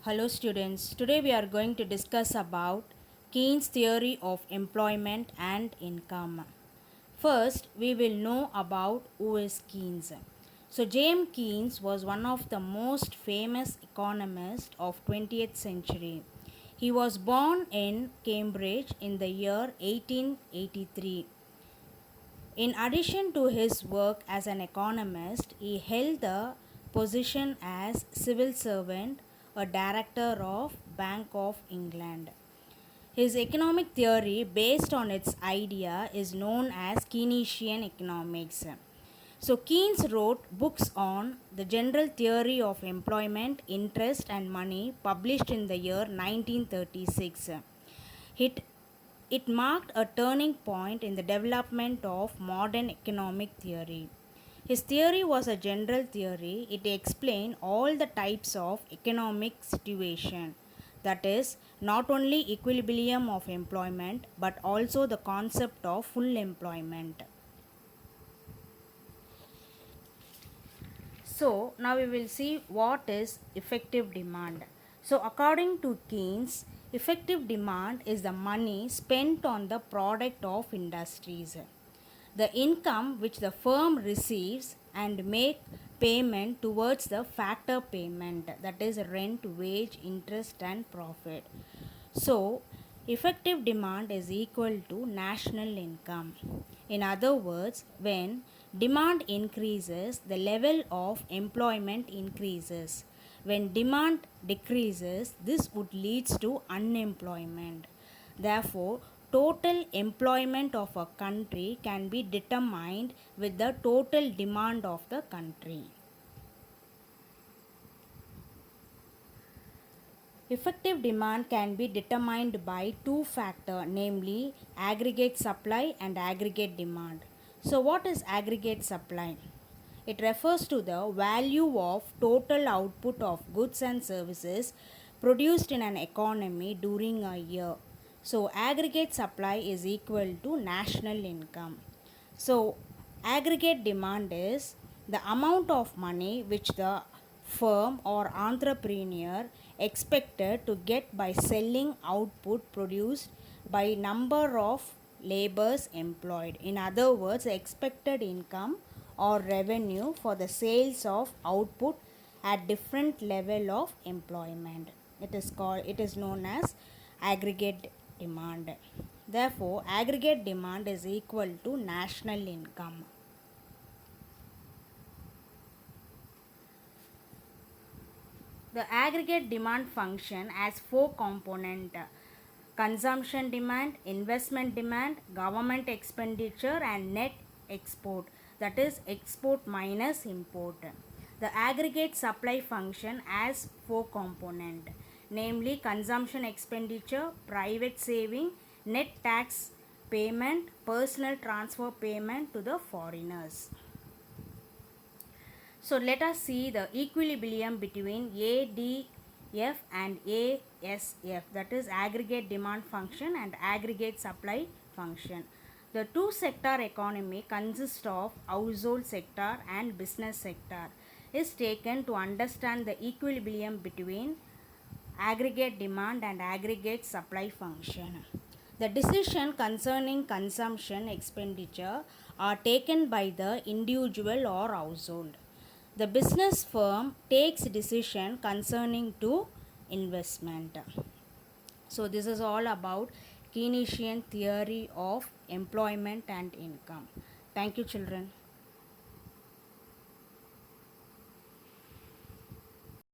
Hello students, today we are going to discuss about Keynes' theory of employment and income. First, we will know about who is Keynes. So James Keynes was one of the most famous economists of 20th century. He was born in Cambridge in the year 1883. In addition to his work as an economist, he held the position as civil servant, a director of Bank of England. His economic theory, based on its idea, is known as Keynesian economics. So Keynes wrote books on the general theory of employment, interest and money, published in the year 1936. It, it marked a turning point in the development of modern economic theory. His theory was a general theory. It explained all the types of economic situation, that is, not only equilibrium of employment but also the concept of full employment. So now we will see what is effective demand. So according to Keynes, effective demand is the money spent on the product of industries. The income which the firm receives and make payment towards the factor payment, that is rent, wage, interest and profit. So effective demand is equal to national income. In other words, when demand increases, the level of employment increases. When demand decreases, this would lead to unemployment. Therefore, total employment of a country can be determined with the total demand of the country. Effective demand can be determined by two factors, namely aggregate supply and aggregate demand. So what is aggregate supply? It refers to the value of total output of goods and services produced in an economy during a year. So aggregate supply is equal to national income. So aggregate demand is the amount of money which the firm or entrepreneur expected to get by selling output produced by number of laborers employed. In other words, expected income or revenue for the sales of output at different level of employment. It is known as aggregate demand. Therefore, aggregate demand is equal to national income. The aggregate demand function has four components: consumption demand, investment demand, government expenditure and net export, that is export minus import. The aggregate supply function has four components, namely consumption expenditure, private saving, net tax payment, personal transfer payment to the foreigners. So let us see the equilibrium between ADF and ASF, that is aggregate demand function and aggregate supply function. The two sector economy consists of household sector and business sector is taken to understand the equilibrium between aggregate demand and aggregate supply function. The decision concerning consumption expenditure are taken by the individual or household. The business firm takes decision concerning to investment. So this is all about Keynesian theory of employment and income. Thank you children.